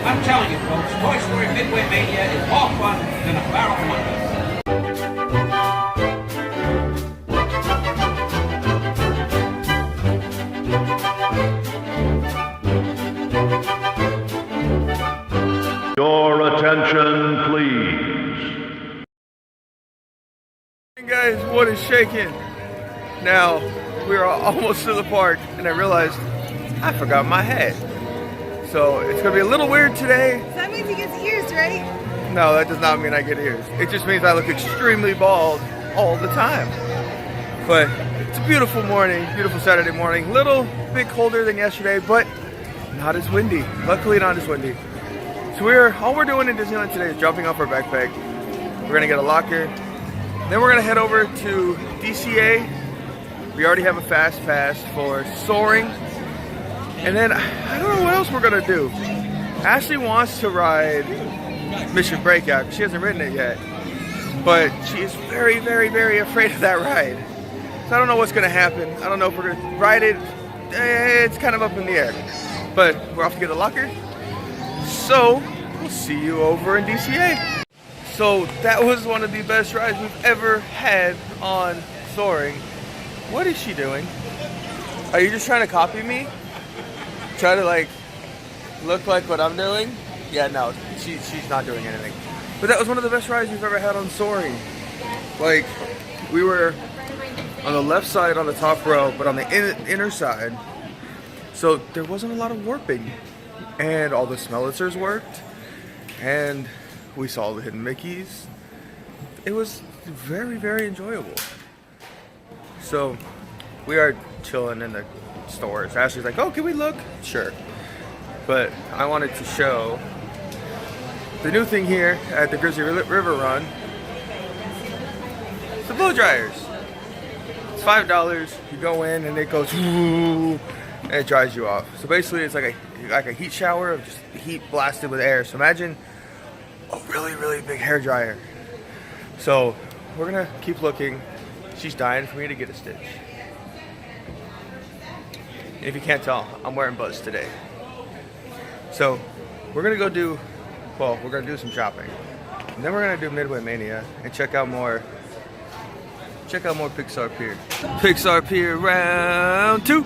I'm telling you folks, Toy Story Midway Mania is more fun than a barrel of wonder. Your attention, please. Hey guys, what is shaking? Now, we are almost to the park and I realized I forgot my hat. So it's gonna be a little weird today. So that means he gets ears, right? No, that does not mean I get ears. It just means I look extremely bald all the time. But it's a beautiful morning, beautiful Saturday morning. Little bit colder than yesterday, but not as windy. Luckily not as windy. So all we're doing in Disneyland today is dropping off our backpack. We're gonna get a locker. Then we're gonna head over to DCA. We already have a fast pass for Soarin. And then I don't know what else we're gonna do. Ashley wants to ride Mission Breakout. She hasn't ridden it yet. But she is very, very, very afraid of that ride. So I don't know what's gonna happen. I don't know if we're gonna ride it. It's kind of up in the air. But we're off to get a locker. So we'll see you over in DCA. So that was one of the best rides we've ever had on Soarin. What is she doing? Are you just trying to copy me? Try to like look like what I'm doing? Yeah, no, she's not doing anything. But that was one of the best rides we've ever had on Soarin. Like, we were on the left side on the top row, but on the inner side. So there wasn't a lot of warping. And all the smellitzers worked. And we saw the hidden Mickeys. It was very, very enjoyable. So we are chilling in the stores. Ashley's like, oh, can we look? Sure. But I wanted to show the new thing here at the Grizzly River Run. It's the blow dryers. It's $5. You go in and it goes and it dries you off. So basically it's like a heat shower of just heat blasted with air. So imagine a really, really big hair dryer. So we're gonna keep looking. She's dying for me to get a stitch. And if you can't tell, I'm wearing Buzz today. So we're gonna go do, well, we're gonna do some shopping. And then we're gonna do Midway Mania and check out more Pixar Pier. Pixar Pier round 2.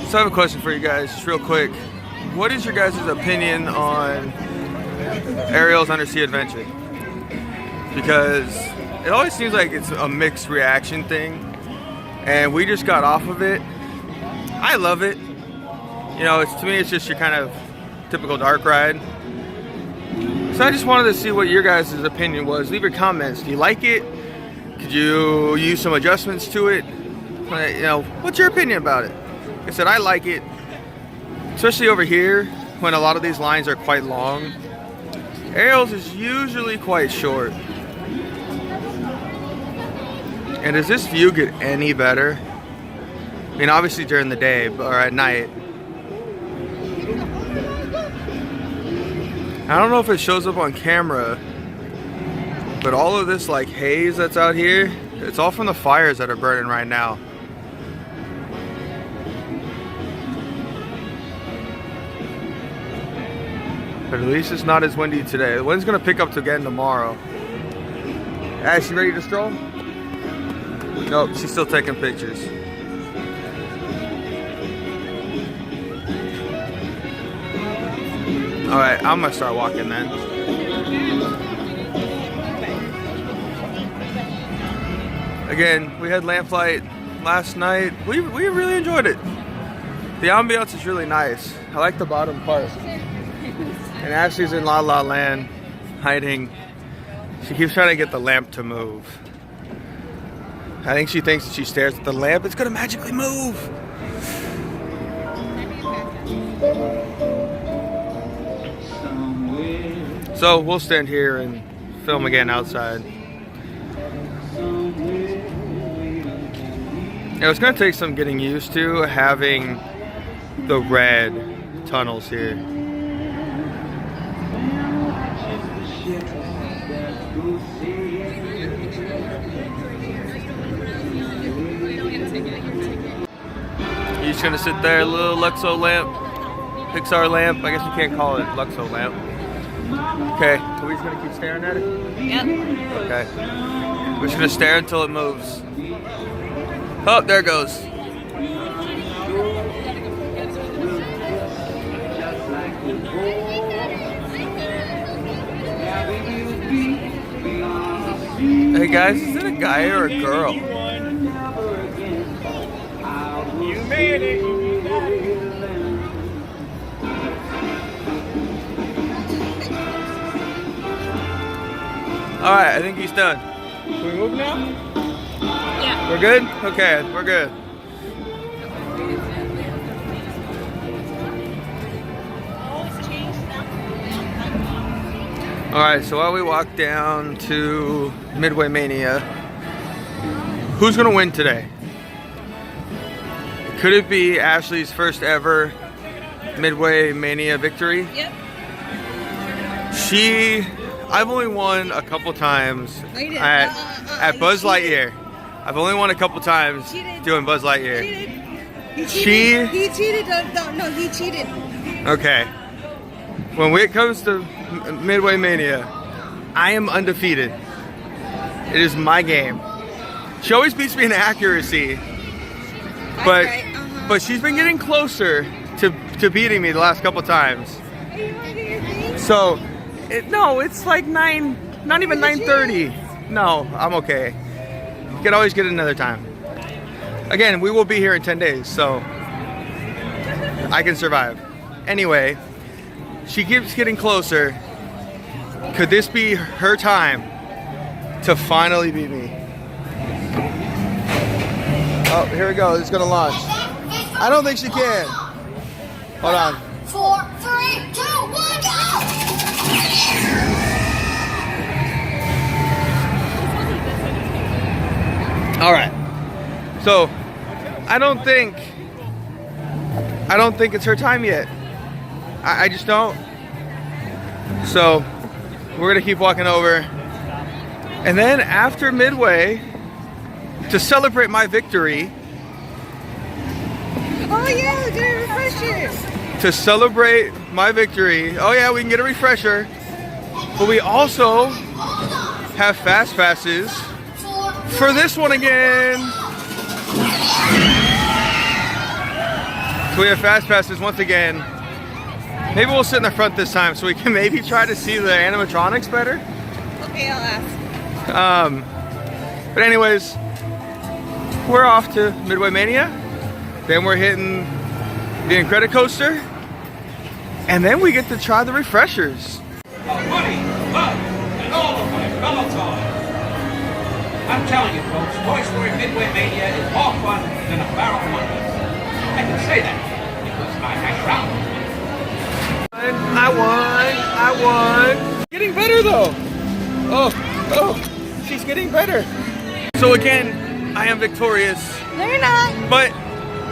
So I have a question for you guys, just real quick. What is your guys' opinion on Ariel's Undersea Adventure? Because it always seems like it's a mixed reaction thing, and we just got off of it. I love it. You know, to me, it's just your kind of typical dark ride. So I just wanted to see what your guys' opinion was. Leave your comments. Do you like it? Could you use some adjustments to it? You know, what's your opinion about it? Like I said, I like it, especially over here when a lot of these lines are quite long. Ariel's is usually quite short. And does this view get any better? I mean, obviously during the day or at night. I don't know if it shows up on camera, but all of this like haze that's out here, it's all from the fires that are burning right now. But at least it's not as windy today. The wind's gonna pick up again tomorrow. Ash, you ready to stroll? Nope, she's still taking pictures. Alright, I'm gonna start walking then. Again, we had lamplight last night. We really enjoyed it. The ambiance is really nice. I like the bottom part. And Ashley's in La La Land, hiding. She keeps trying to get the lamp to move. I think she thinks if she stares at the lamp, it's gonna magically move. So we'll stand here and film again outside. Now it's gonna take some getting used to having the red tunnels here. She's gonna sit there, a little Luxo lamp, Pixar lamp. I guess you can't call it Luxo lamp. Okay, are we just gonna keep staring at it? Yep. Okay. We're just gonna stare until it moves. Oh, there it goes. Hey guys, is it a guy or a girl? You made it. Alright, I think he's done. Can we move now? Yeah. We're good? Okay, we're good. Alright, so while we walk down to Midway Mania, who's gonna win today? Could it be Ashley's first ever Midway Mania victory? Yep. I've only won a couple times No, you didn't. at Buzz You cheated. Lightyear. I've only won a couple times Cheated. doing Buzz Lightyear. He cheated. He cheated. No, he cheated. Okay. When it comes to Midway Mania, I am undefeated. It is my game. She always beats me in accuracy, but right. but she's been getting closer to beating me the last couple times. Hey, you wanna get your thing? So, no, it's like 9, not even 9:30. No, I'm okay. You can always get it another time. Again, we will be here in 10 days, so I can survive. Anyway, she keeps getting closer. Could this be her time to finally beat me? Oh, here we go. It's gonna launch. I don't think she can. Hold on. 4, 3, 2, 1, go! All right. So, I don't think it's her time yet. I just don't. So, we're gonna keep walking over. And then after Midway, to celebrate my victory, Oh yeah, get a refresher. to celebrate my victory, oh yeah, we can get a refresher, but we also have fast passes for this one again. So we have fast passes once again. Maybe we'll sit in the front this time so we can maybe try to see the animatronics better. Okay, I'll ask. But anyways, we're off to Midway Mania. Then we're hitting the Incredicoaster. And then we get to try the refreshers. Money, love, and all of my fellow toys. I'm telling you, folks, Toy Story Midway Mania is more fun than a barrel of money. I can say that because I hang around. I won. Getting better though. Oh, she's getting better. So again, I am victorious. No, you're not. But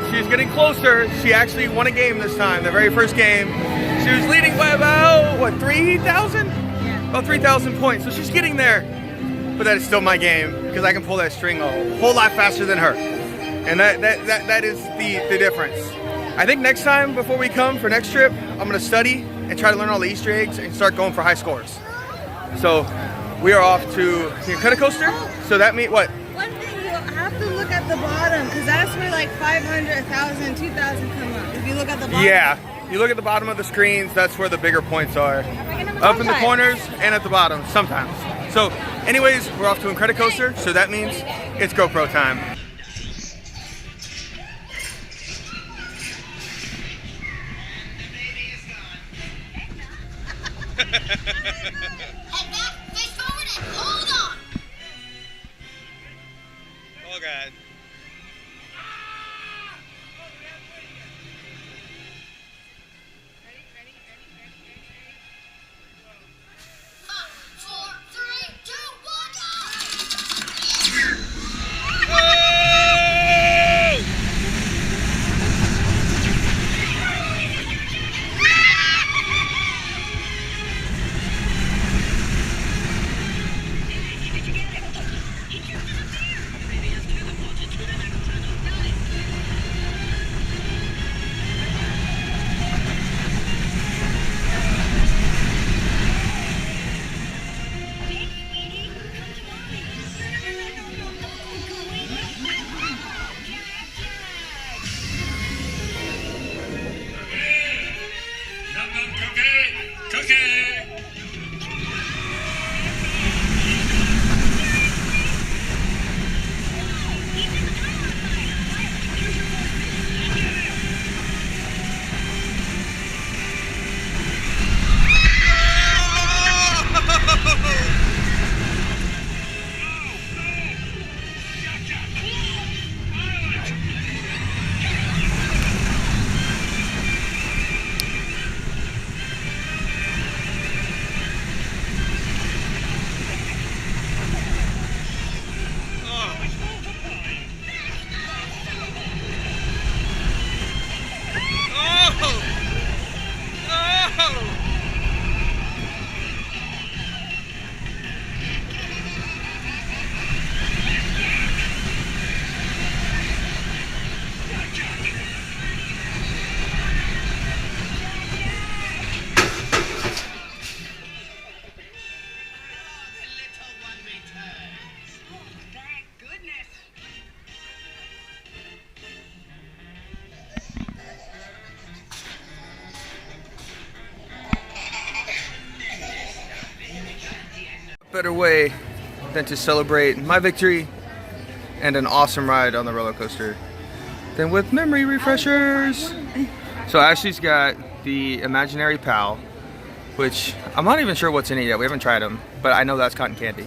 she's getting closer. She actually won a game this time, the very first game. She was leading by about, what, 3,000? Yeah. About 3,000 points. So she's getting there. But that is still my game because I can pull that string a whole lot faster than her. And that is the difference. I think next time before we come for next trip, I'm gonna study and try to learn all the Easter eggs and start going for high scores. So we are off to the Incredicoaster. So that means what? One thing, you have to look at the bottom because that's where like 500, 1,000, 2,000 come up. If you look at the bottom. Yeah, you look at the bottom of the screens, that's where the bigger points are. Up in the corners and at the bottom, sometimes. So anyways, we're off to Incredicoaster, so that means it's GoPro time. Head back, face forward, and hold on! Oh God. 4, 3, 2, 1, go! better way than to celebrate my victory and an awesome ride on the roller coaster than with memory refreshers. So Ashley's got the Imaginary Pal, which I'm not even sure what's in it yet. We haven't tried them, but I know that's cotton candy.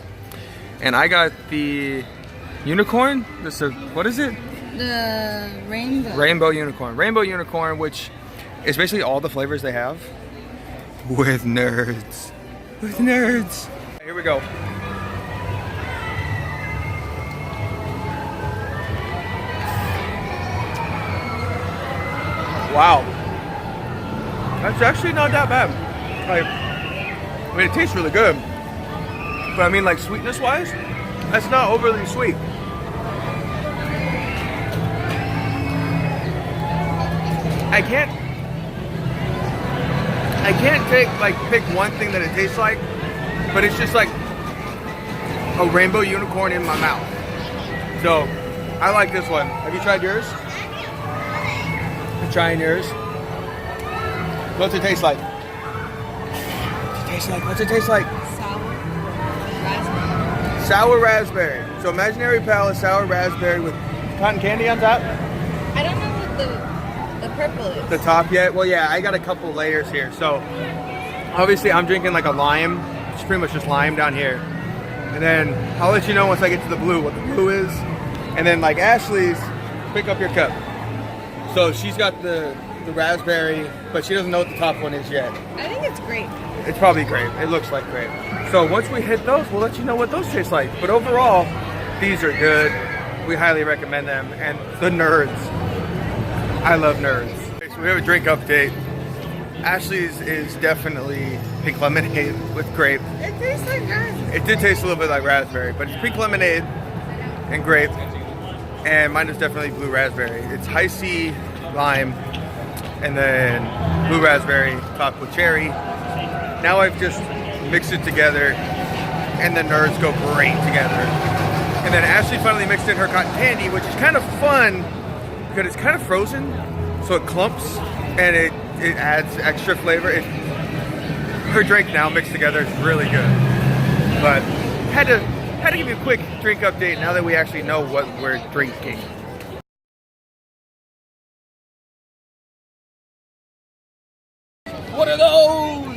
And I got the unicorn. What is it? The rainbow. Rainbow unicorn. Rainbow unicorn, which is basically all the flavors they have. With nerds. With nerds. Here we go. Wow. That's actually not that bad. Like, I mean, it tastes really good. But I mean, like, sweetness-wise, that's not overly sweet. I can't pick one thing that it tastes like, but it's just like a rainbow unicorn in my mouth. So, I like this one. Have you tried yours? I'm trying yours. What's it taste like? What's it taste like? Sour raspberry. So Imaginary Pal is sour raspberry with cotton candy on top? I don't know what the purple is. The top yet? Well, yeah, I got a couple layers here. So obviously I'm drinking like a lime. It's pretty much just lime down here. And then I'll let you know once I get to the blue what the blue is. And then like Ashley's, pick up your cup. So she's got the raspberry, but she doesn't know what the top one is yet. I think it's grape. It's probably grape. It looks like grape. So once we hit those, we'll let you know what those taste like. But overall, these are good. We highly recommend them. And the nerds. I love nerds. Okay, so we have a drink update. Ashley's is definitely pink lemonade with grape. It tastes like raspberry. It did taste a little bit like raspberry, but it's pink lemonade and grape. And mine is definitely blue raspberry. It's high C lime and then blue raspberry topped with cherry. Now I've just mixed it together and the nerds go great together. And then Ashley finally mixed in her cotton candy, which is kind of fun because it's kind of frozen, so it clumps and it adds extra flavor. Her drink now mixed together is really good. But had to give you a quick drink update now that we actually know what we're drinking. What are those?